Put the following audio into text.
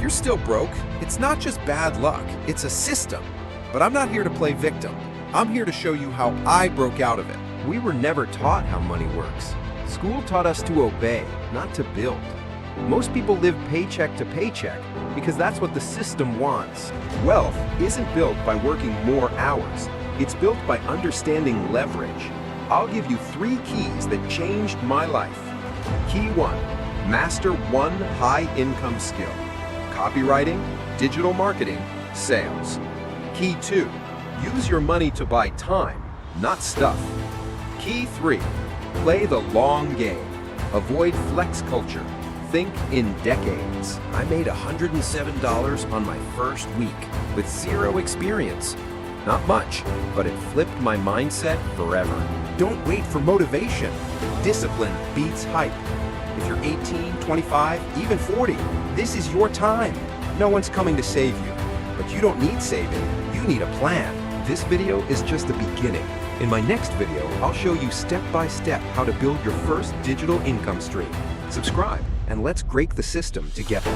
you're still broke, it's not just bad luck, it's a system. But I'm not here to play victim. I'm here to show you how I broke out of it. We were never taught how money works. School taught us to obey, not to build. Most people live paycheck to paycheck because that's what the system wants. Wealth isn't built by working more hours. It's built by understanding leverage. I'll give you 3 keys that changed my life. Key 1, master one high-income skill: copywriting, digital marketing, sales. Key 2, use your money to buy time, not stuff. Key 3, play the long game. Avoid flex culture. Think in decades. I made $107 on my first week with 0 experience. Not much, but it flipped my mindset forever. Don't wait for motivation. Discipline beats hype. If you're 18, 25, even 40, this is your time. No one's coming to save you, but you don't need saving. You need a plan. This video is just the beginning. In my next video, I'll show you step by step how to build your first digital income stream. Subscribe and let's break the system together.